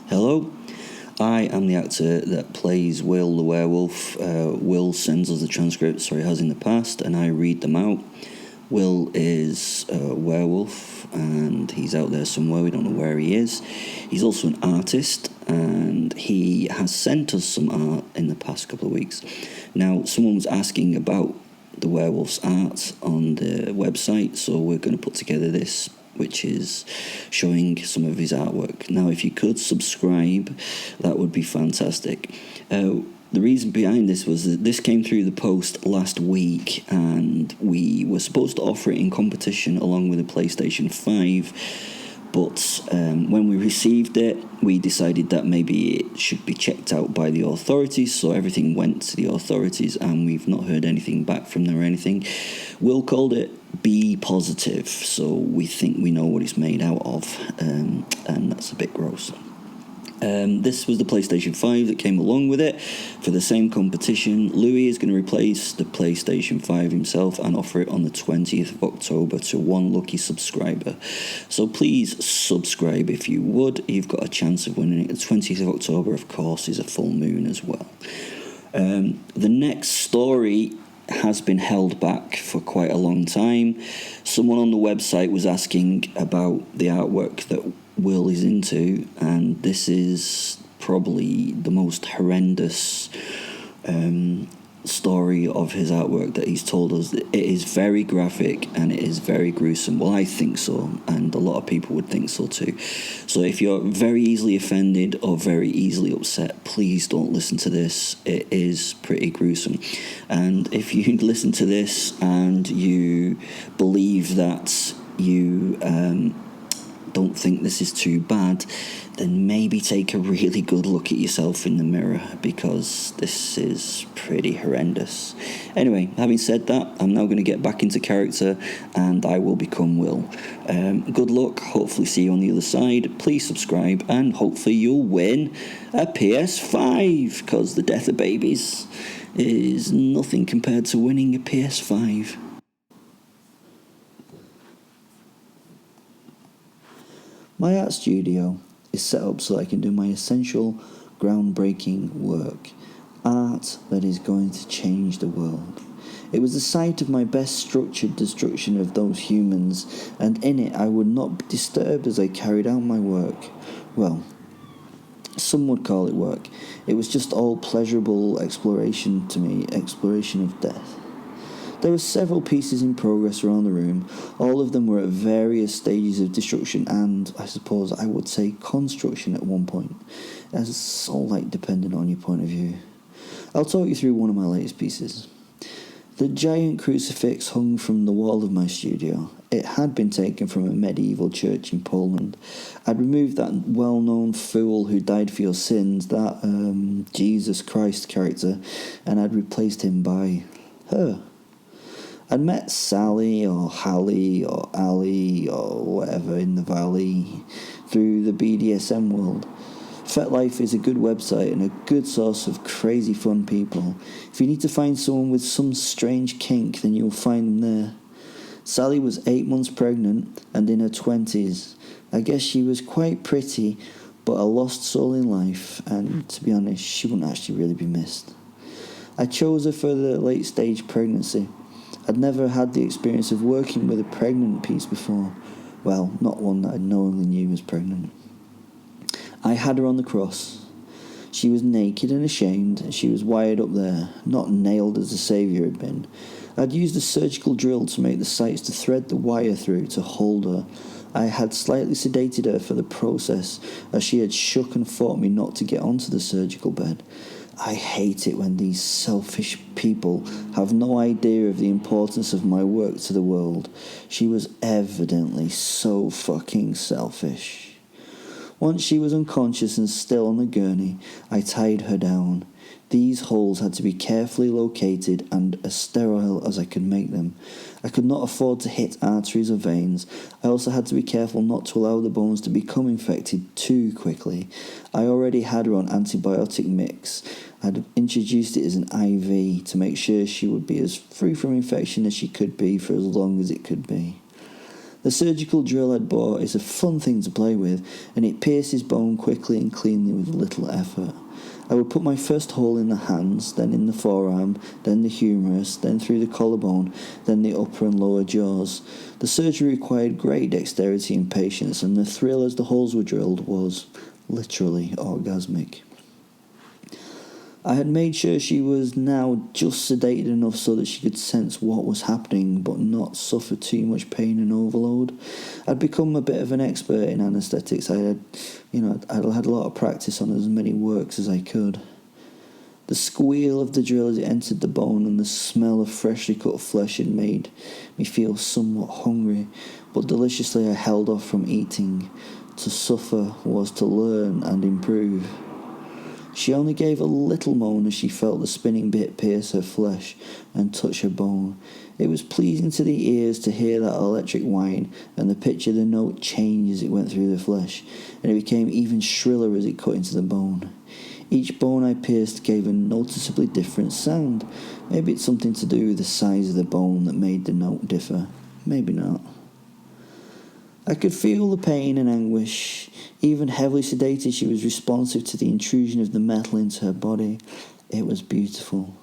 Hello, I am the actor that plays Will the werewolf. Will sends us the transcripts, or he has in the past, and I read them out. Will is a werewolf, and he's out there somewhere. We don't know where he is. He's also an artist, and he has sent us some art in the past couple of weeks. Now, someone was asking about the werewolf's art on the website, so we're going to put together this, which is showing some of his artwork. Now, if you could subscribe, that would be fantastic. The reason behind this was that this came through the post last week, and we were supposed to offer it in competition along with a PlayStation 5, but when we received it, we decided that maybe it should be checked out by the authorities, so everything went to the authorities, and we've not heard anything back from them or anything. Will called it B positive, so we think we know what it's made out of, and that's a bit gross. This was the PlayStation 5 that came along with it for the same competition. Louis is going to replace the PlayStation 5 himself and offer it on the 20th of October to one lucky subscriber. So please subscribe if you would. You've got a chance of winning it. The 20th of October, of course, is a full moon as well. The next story has been held back for quite a long time. Someone on the website was asking about the artwork that Will is into, and this is probably the most horrendous story of his artwork that he's told us. It is very graphic and it is very gruesome. Well, I think so, and a lot of people would think so too. So if you're very easily offended or very easily upset, please don't listen to this. It is pretty gruesome. And if you listen to this and you believe that you don't think this is too bad, then maybe take a really good look at yourself in the mirror, because this is pretty horrendous. Anyway, having said that, I'm now going to get back into character and I will become Will. Good luck, hopefully see you on the other side. Please subscribe and hopefully you'll win a PS5, because the death of babies is nothing compared to winning a PS5. My art studio is set up so I can do my essential, groundbreaking work. Art that is going to change the world. It was the site of my best structured destruction of those humans, and in it I would not be disturbed as I carried out my work. Well, some would call it work. It was just all pleasurable exploration to me, exploration of death. There were several pieces in progress around the room. All of them were at various stages of destruction and, I suppose I would say, construction at one point. It's all depending on your point of view. I'll talk you through one of my latest pieces. The giant crucifix hung from the wall of my studio. It had been taken from a medieval church in Poland. I'd removed that well-known fool who died for your sins, that Jesus Christ character, and I'd replaced him by her. I'd met Sally or Hallie or Ali or whatever in the valley through the BDSM world. FetLife is a good website and a good source of crazy fun people. If you need to find someone with some strange kink, then you'll find them there. Sally was 8 months pregnant and in her 20s. I guess she was quite pretty, but a lost soul in life, and to be honest, she wouldn't actually really be missed. I chose her for the late stage pregnancy. I'd never had the experience of working with a pregnant piece before. Well, not one that I knowingly knew was pregnant. I had her on the cross. She was naked and ashamed, and she was wired up there, not nailed as the Saviour had been. I'd used a surgical drill to make the sites to thread the wire through to hold her. I had slightly sedated her for the process, as she had shook and fought me not to get onto the surgical bed. I hate it when these selfish people have no idea of the importance of my work to the world. She was evidently so fucking selfish. Once she was unconscious and still on the gurney, I tied her down. These holes had to be carefully located and as sterile as I could make them. I could not afford to hit arteries or veins. I also had to be careful not to allow the bones to become infected too quickly. I already had her on antibiotic mix. I'd introduced it as an IV to make sure she would be as free from infection as she could be for as long as it could be. The surgical drill I'd bought is a fun thing to play with, and it pierces bone quickly and cleanly with little effort. I would put my first hole in the hands, then in the forearm, then the humerus, then through the collarbone, then the upper and lower jaws. The surgery required great dexterity and patience, and the thrill as the holes were drilled was literally orgasmic. I had made sure she was now just sedated enough so that she could sense what was happening but not suffer too much pain and overload. I'd become a bit of an expert in anaesthetics. I'd had a lot of practice on as many works as I could. The squeal of the drill as it entered the bone and the smell of freshly cut flesh had made me feel somewhat hungry, but deliciously I held off from eating. To suffer was to learn and improve. She only gave a little moan as she felt the spinning bit pierce her flesh and touch her bone. It was pleasing to the ears to hear that electric whine and the pitch of the note change as it went through the flesh, and it became even shriller as it cut into the bone. Each bone I pierced gave a noticeably different sound. Maybe it's something to do with the size of the bone that made the note differ. Maybe not. I could feel the pain and anguish. Even heavily sedated, she was responsive to the intrusion of the metal into her body. It was beautiful.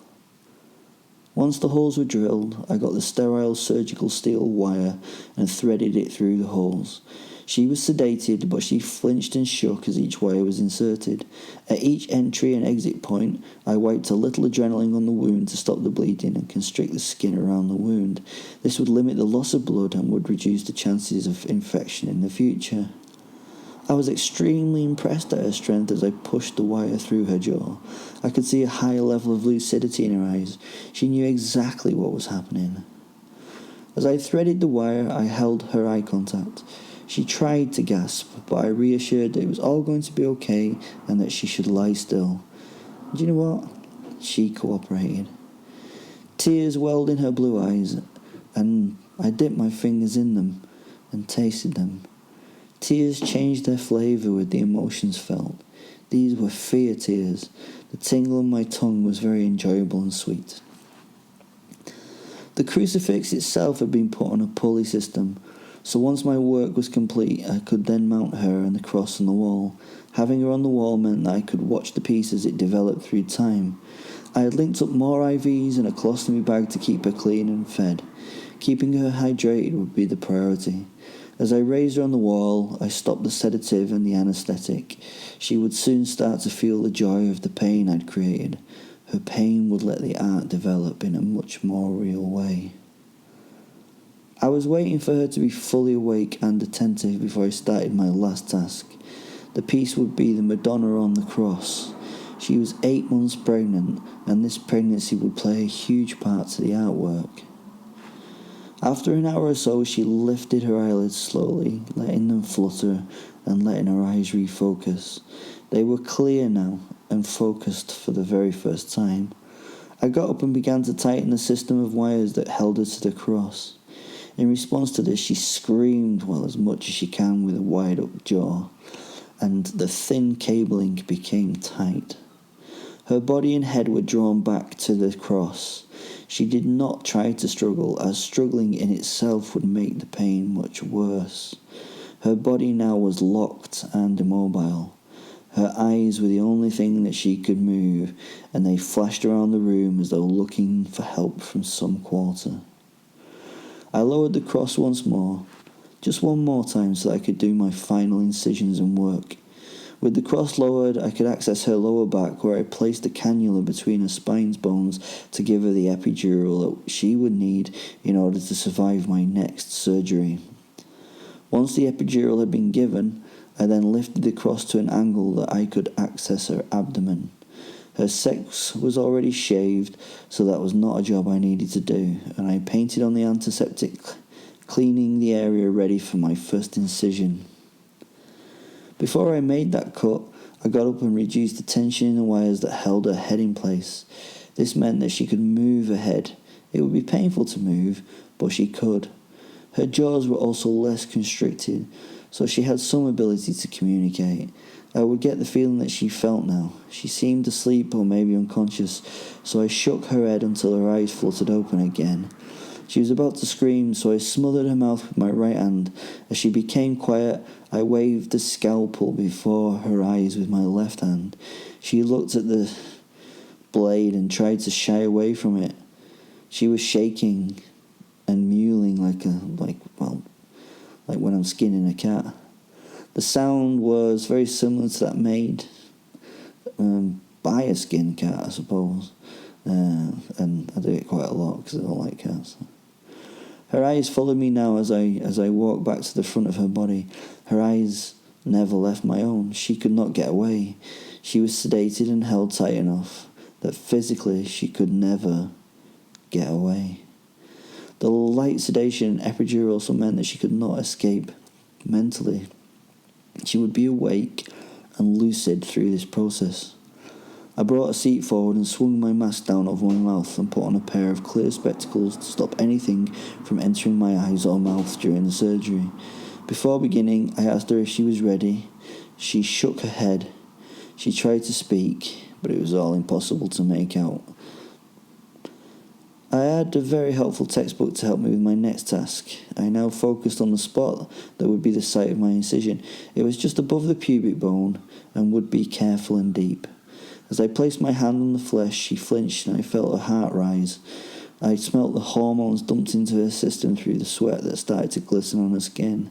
Once the holes were drilled, I got the sterile surgical steel wire and threaded it through the holes. She was sedated, but she flinched and shook as each wire was inserted. At each entry and exit point, I wiped a little adrenaline on the wound to stop the bleeding and constrict the skin around the wound. This would limit the loss of blood and would reduce the chances of infection in the future. I was extremely impressed at her strength as I pushed the wire through her jaw. I could see a high level of lucidity in her eyes. She knew exactly what was happening. As I threaded the wire, I held her eye contact. She tried to gasp, but I reassured that it was all going to be okay and that she should lie still. Do you know what? She cooperated. Tears welled in her blue eyes, and I dipped my fingers in them and tasted them. Tears changed their flavour with the emotions felt. These were fear tears. The tingle on my tongue was very enjoyable and sweet. The crucifix itself had been put on a pulley system, so once my work was complete, I could then mount her and the cross on the wall. Having her on the wall meant that I could watch the piece as it developed through time. I had linked up more IVs and a colostomy bag to keep her clean and fed. Keeping her hydrated would be the priority. As I raised her on the wall, I stopped the sedative and the anaesthetic. She would soon start to feel the joy of the pain I'd created. Her pain would let the art develop in a much more real way. I was waiting for her to be fully awake and attentive before I started my last task. The piece would be the Madonna on the cross. She was 8 months pregnant, and this pregnancy would play a huge part to the artwork. After an hour or so, she lifted her eyelids slowly, letting them flutter and letting her eyes refocus. They were clear now and focused for the very first time. I got up and began to tighten the system of wires that held her to the cross. In response to this, she screamed, as much as she can with a wide-up jaw, and the thin cabling became tight. Her body and head were drawn back to the cross. She did not try to struggle, as struggling in itself would make the pain much worse. Her body now was locked and immobile. Her eyes were the only thing that she could move, and they flashed around the room as though looking for help from some quarter. I lowered the cross once more, just one more time so that I could do my final incisions and work. With the cross lowered, I could access her lower back, where I placed the cannula between her spine's bones to give her the epidural that she would need in order to survive my next surgery. Once the epidural had been given, I then lifted the cross to an angle that I could access her abdomen. Her sex was already shaved, so that was not a job I needed to do, and I painted on the antiseptic, cleaning the area ready for my first incision. Before I made that cut, I got up and reduced the tension in the wires that held her head in place. This meant that she could move her head. It would be painful to move, but she could. Her jaws were also less constricted, so she had some ability to communicate. I would get the feeling that she felt now. She seemed asleep or maybe unconscious, so I shook her head until her eyes fluttered open again. She was about to scream, so I smothered her mouth with my right hand. As she became quiet, I waved the scalpel before her eyes with my left hand. She looked at the blade and tried to shy away from it. She was shaking and mewling like when I'm skinning a cat. The sound was very similar to that made by a skinned cat, I suppose. And I do it quite a lot because I don't like cats. Her eyes followed me now as I walked back to the front of her body. Her eyes never left my own. She could not get away. She was sedated and held tight enough that physically she could never get away. The light sedation and epidural also meant that she could not escape mentally. She would be awake and lucid through this process. I brought a seat forward and swung my mask down over my mouth and put on a pair of clear spectacles to stop anything from entering my eyes or mouth during the surgery. Before beginning, I asked her if she was ready. She shook her head. She tried to speak, but it was all impossible to make out. I had a very helpful textbook to help me with my next task. I now focused on the spot that would be the site of my incision. It was just above the pubic bone and would be careful and deep. As I placed my hand on the flesh, she flinched and I felt her heart rise. I smelt the hormones dumped into her system through the sweat that started to glisten on her skin.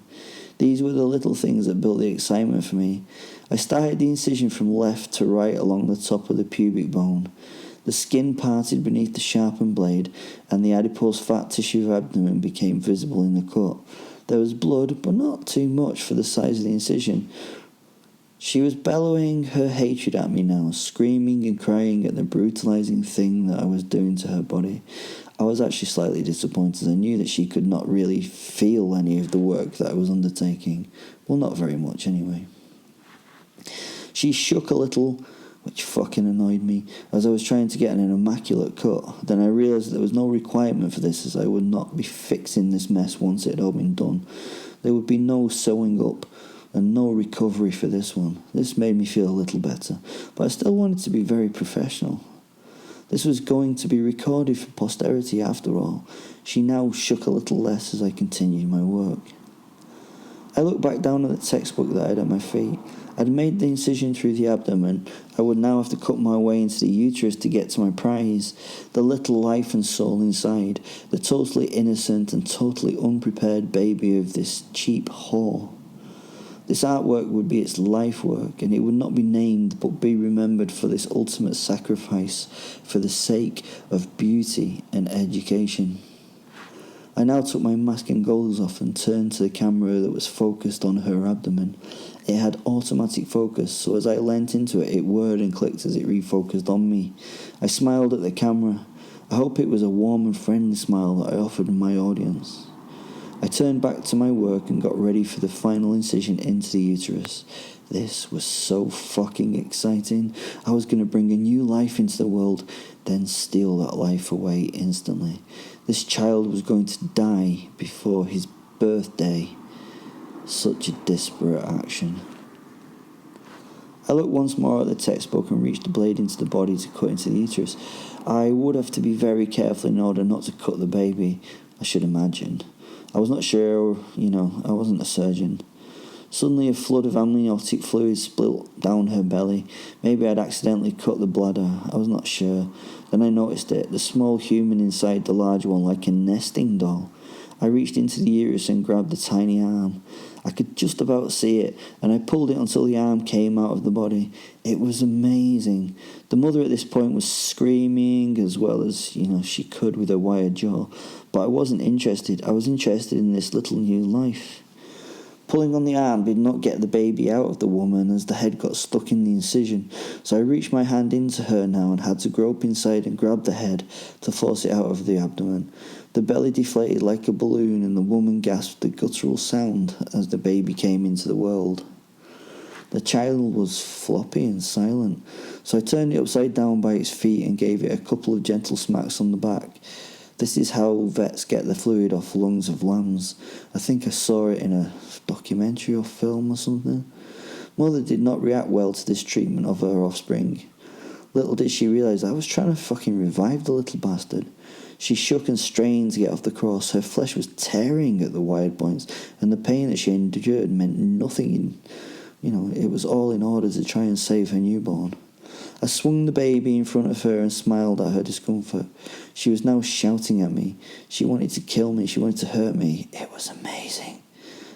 These were the little things that built the excitement for me. I started the incision from left to right along the top of the pubic bone. The skin parted beneath the sharpened blade, and the adipose fat tissue of her abdomen became visible in the cut. There was blood, but not too much for the size of the incision. She was bellowing her hatred at me now, screaming and crying at the brutalizing thing that I was doing to her body. I was actually slightly disappointed, as I knew that she could not really feel any of the work that I was undertaking. Well, not very much anyway. She shook a little, which fucking annoyed me, as I was trying to get an immaculate cut. Then I realised there was no requirement for this, as I would not be fixing this mess once it had all been done. There would be no sewing up and no recovery for this one. This made me feel a little better, but I still wanted to be very professional. This was going to be recorded for posterity after all. She now shook a little less as I continued my work. I looked back down at the textbook that I had at my feet. I'd made the incision through the abdomen. I would now have to cut my way into the uterus to get to my prize, the little life and soul inside, the totally innocent and totally unprepared baby of this cheap whore. This artwork would be its life work, and it would not be named but be remembered for this ultimate sacrifice for the sake of beauty and education. I now took my mask and goggles off and turned to the camera that was focused on her abdomen. It had automatic focus, so as I leant into it, it whirred and clicked as it refocused on me. I smiled at the camera. I hope it was a warm and friendly smile that I offered my audience. I turned back to my work and got ready for the final incision into the uterus. This was so fucking exciting. I was going to bring a new life into the world, then steal that life away instantly. This child was going to die before his birthday. Such a disparate action. I looked once more at the textbook and reached the blade into the body to cut into the uterus. I would have to be very careful in order not to cut the baby, I should imagine. I was not sure, I wasn't a surgeon. Suddenly a flood of amniotic fluid spilt down her belly. Maybe I'd accidentally cut the bladder. I was not sure. Then I noticed it, the small human inside the large one, like a nesting doll. I reached into the uterus and grabbed the tiny arm. I could just about see it, and I pulled it until the arm came out of the body. It was amazing. The mother at this point was screaming as well as, she could with her wired jaw. But I wasn't interested. I was interested in this little new life. Pulling on the arm did not get the baby out of the woman as the head got stuck in the incision, so I reached my hand into her now and had to grope inside and grab the head to force it out of the abdomen. The belly deflated like a balloon and the woman gasped a guttural sound as the baby came into the world. The child was floppy and silent, so I turned it upside down by its feet and gave it a couple of gentle smacks on the back. This is how vets get the fluid off lungs of lambs. I think I saw it in a documentary or film or something. Mother did not react well to this treatment of her offspring. Little did she realise I was trying to fucking revive the little bastard. She shook and strained to get off the cross. Her flesh was tearing at the wide points, and the pain that she endured meant nothing. It was all in order to try and save her newborn. I swung the baby in front of her and smiled at her discomfort. She was now shouting at me. She wanted to kill me. She wanted to hurt me. It was amazing.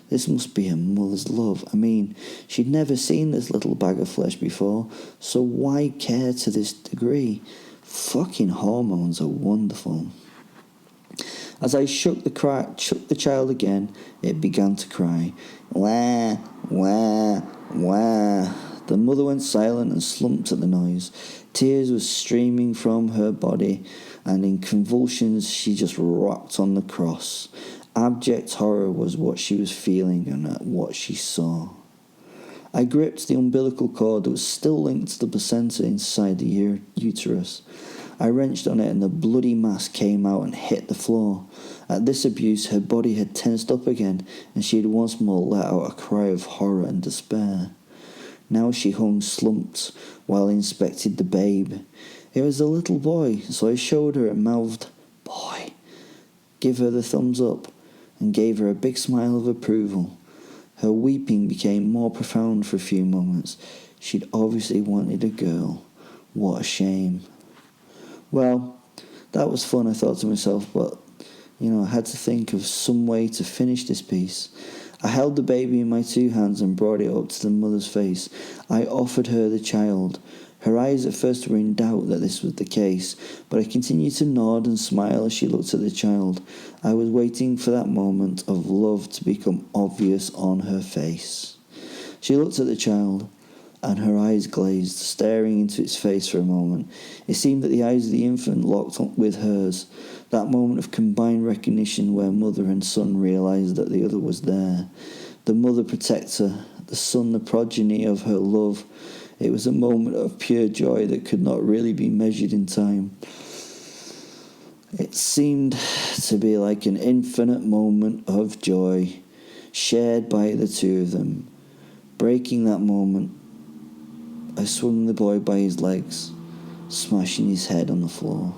This must be a mother's love. I mean, she'd never seen this little bag of flesh before, so why care to this degree? Fucking hormones are wonderful. As I shook the child again, it began to cry. Wah, wah, wah. The mother went silent and slumped at the noise. Tears were streaming from her body, and in convulsions she just rocked on the cross. Abject horror was what she was feeling and what she saw. I gripped the umbilical cord that was still linked to the placenta inside the uterus. I wrenched on it and the bloody mass came out and hit the floor. At this abuse, her body had tensed up again, and she had once more let out a cry of horror and despair. Now she hung slumped while I inspected the babe. It was a little boy, so I showed her and mouthed, "Boy," give her the thumbs up, and gave her a big smile of approval. Her weeping became more profound for a few moments. She'd obviously wanted a girl. What a shame. Well, that was fun, I thought to myself, but, I had to think of some way to finish this piece. I held the baby in my two hands and brought it up to the mother's face. I offered her the child. Her eyes at first were in doubt that this was the case, but I continued to nod and smile as she looked at the child. I was waiting for that moment of love to become obvious on her face. She looked at the child, and her eyes glazed, staring into its face for a moment. It seemed that the eyes of the infant locked with hers, that moment of combined recognition where mother and son realised that the other was there. The mother protector, the son the progeny of her love. It was a moment of pure joy that could not really be measured in time. It seemed to be like an infinite moment of joy, shared by the two of them. Breaking that moment, I swung the boy by his legs, smashing his head on the floor.